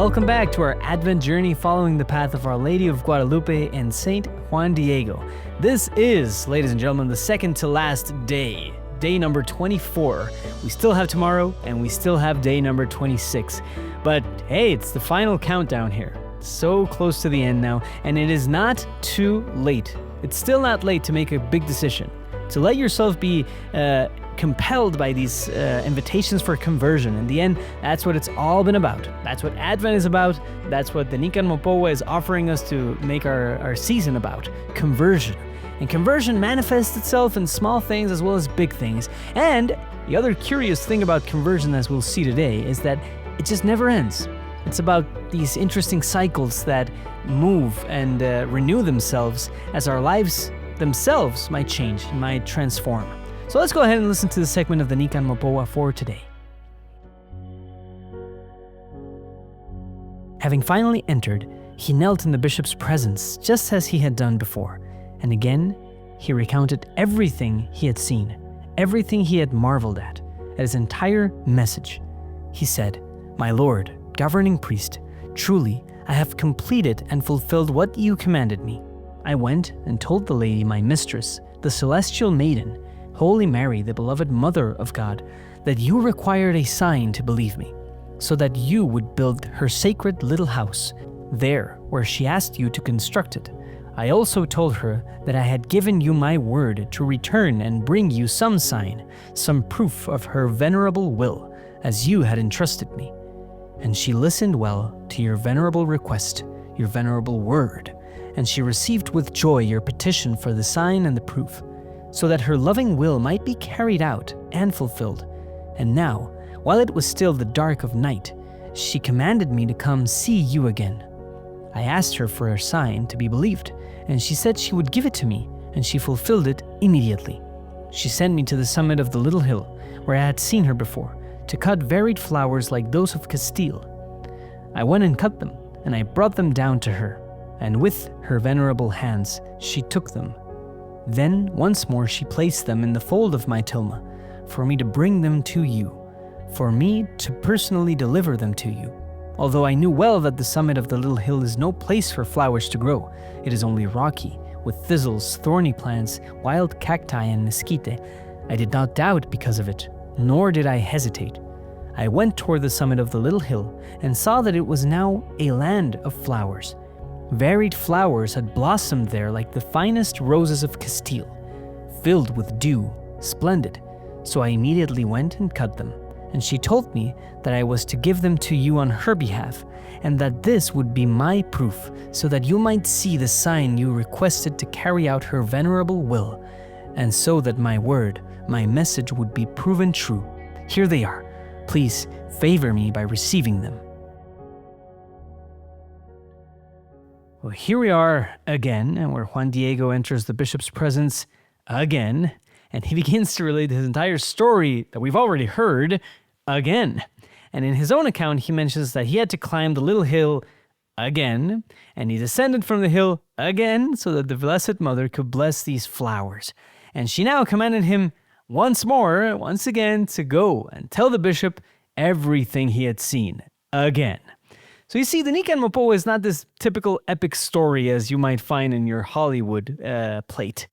Welcome back to our Advent journey following the path of Our Lady of Guadalupe and Saint Juan Diego. This is, ladies and gentlemen, the second to last day number 24. We still have tomorrow, and we still have day number 26. But hey, it's the final countdown here. So close to the end now, and it is not too late. It's still not late to make a big decision. To let yourself be compelled by these invitations for conversion. In the end, that's what it's all been about. That's what Advent is about. That's what the Nican Mopowa is offering us to make our season about. Conversion. And conversion manifests itself in small things as well as big things. And the other curious thing about conversion, as we'll see today, is that it just never ends. It's about these interesting cycles that move and renew themselves as our lives themselves might change and might transform. So let's go ahead and listen to the segment of the Nican Mopowa for today. Having finally entered, he knelt in the bishop's presence just as he had done before, and again he recounted everything he had seen, everything he had marveled at his entire message. He said, "My lord, governing priest, truly I have completed and fulfilled what you commanded me. I went and told the lady, my mistress, the celestial maiden, Holy Mary, the beloved Mother of God, that you required a sign to believe me, so that you would build her sacred little house, there where she asked you to construct it. I also told her that I had given you my word to return and bring you some sign, some proof of her venerable will, as you had entrusted me. And she listened well to your venerable request, your venerable word, and she received with joy your petition for the sign and the proof, so that her loving will might be carried out and fulfilled. And now, while it was still the dark of night, she commanded me to come see you again. I asked her for a sign to be believed, and she said she would give it to me, and she fulfilled it immediately. She sent me to the summit of the little hill, where I had seen her before, to cut varied flowers like those of Castile. I went and cut them, and I brought them down to her, and with her venerable hands she took them. Then once more she placed them in the fold of my tilma, for me to bring them to you, for me to personally deliver them to you. Although I knew well that the summit of the little hill is no place for flowers to grow, it is only rocky, with thistles, thorny plants, wild cacti, and mesquite, I did not doubt because of it, nor did I hesitate. I went toward the summit of the little hill and saw that it was now a land of flowers. Varied flowers had blossomed there like the finest roses of Castile, filled with dew, splendid. So I immediately went and cut them, and she told me that I was to give them to you on her behalf, and that this would be my proof, so that you might see the sign you requested to carry out her venerable will, and so that my word, my message would be proven true. Here they are. Please favor me by receiving them." Well, here we are again, and where Juan Diego enters the bishop's presence again, and he begins to relate his entire story that we've already heard again. And in his own account, he mentions that he had to climb the little hill again, and he descended from the hill again so that the Blessed Mother could bless these flowers. And she now commanded him once again, to go and tell the bishop everything he had seen again. So you see, the Nican Mopowa is not this typical epic story as you might find in your Hollywood plate.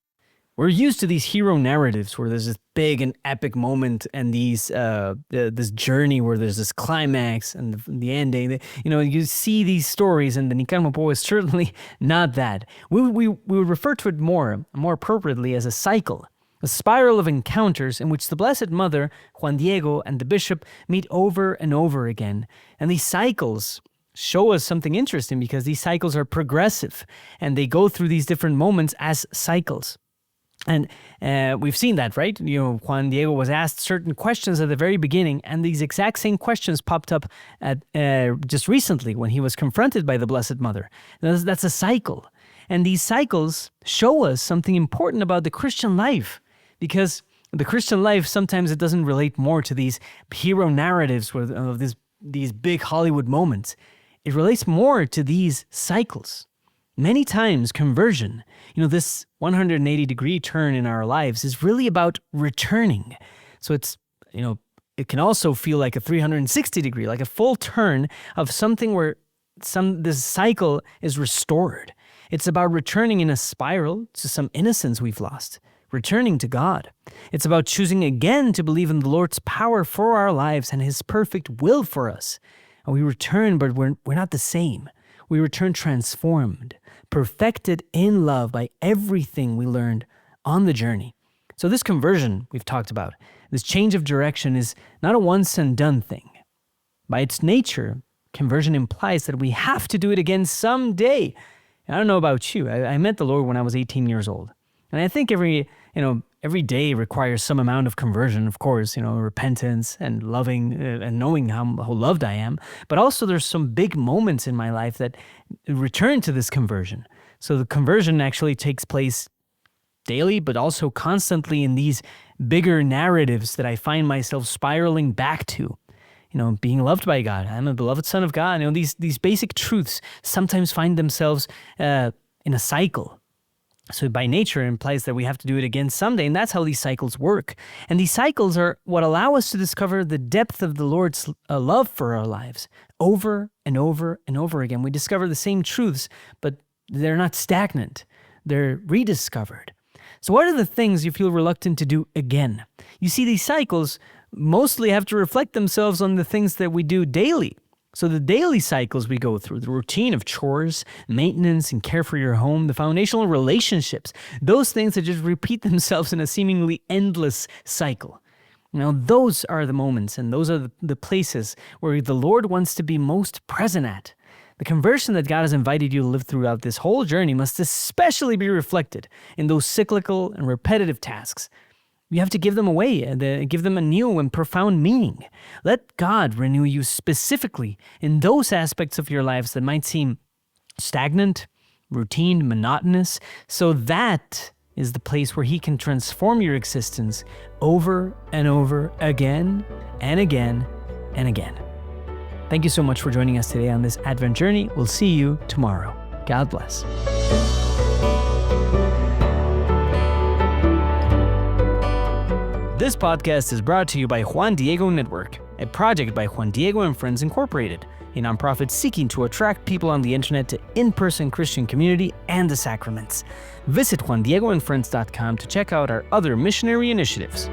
We're used to these hero narratives where there's this big and epic moment and these this journey where there's this climax and the ending. You see these stories, and the Nican Mopowa is certainly not that. We would refer to it more appropriately as a cycle. A spiral of encounters in which the Blessed Mother, Juan Diego, and the bishop meet over and over again. And these cycles show us something interesting because these cycles are progressive and they go through these different moments as cycles. And we've seen that, right? Juan Diego was asked certain questions at the very beginning, and these exact same questions popped up at just recently when he was confronted by the Blessed Mother. That's a cycle. And these cycles show us something important about the Christian life, because the Christian life, sometimes it doesn't relate more to these hero narratives of these big Hollywood moments. It relates more to these cycles. Many times conversion, this 180-degree turn in our lives is really about returning. So it's It can also feel like a 360 degree, like a full turn of something where this cycle is restored. It's about returning in a spiral to some innocence we've lost, returning to God. It's about choosing again to believe in the Lord's power for our lives and His perfect will for us. And we return, but we're not the same. We return transformed, perfected in love by everything we learned on the journey. So this conversion we've talked about, this change of direction, is not a once and done thing. By its nature, conversion implies that we have to do it again someday. I don't know about you. I met the Lord when I was 18 years old. And I think every day requires some amount of conversion, of course, repentance and loving and knowing how loved I am. But also there's some big moments in my life that return to this conversion. So the conversion actually takes place daily, but also constantly in these bigger narratives that I find myself spiraling back to. Being loved by God. I'm a beloved son of God. These basic truths sometimes find themselves in a cycle. So by nature, it implies that we have to do it again someday, and that's how these cycles work. And these cycles are what allow us to discover the depth of the Lord's love for our lives over and over and over again. We discover the same truths, but they're not stagnant. They're rediscovered. So what are the things you feel reluctant to do again? You see, these cycles mostly have to reflect themselves on the things that we do daily. So the daily cycles we go through, the routine of chores, maintenance, and care for your home, the foundational relationships, those things that just repeat themselves in a seemingly endless cycle. Those are the moments and those are the places where the Lord wants to be most present at. The conversion that God has invited you to live throughout this whole journey must especially be reflected in those cyclical and repetitive tasks. You have to give them away and give them a new and profound meaning. Let God renew you specifically in those aspects of your lives that might seem stagnant, routine, monotonous. So that is the place where He can transform your existence over and over again and again and again. Thank you so much for joining us today on this Advent journey. We'll see you tomorrow. God bless. This podcast is brought to you by Juan Diego Network, a project by Juan Diego and Friends Incorporated, a nonprofit seeking to attract people on the internet to in-person Christian community and the sacraments. Visit JuanDiegoandFriends.com to check out our other missionary initiatives.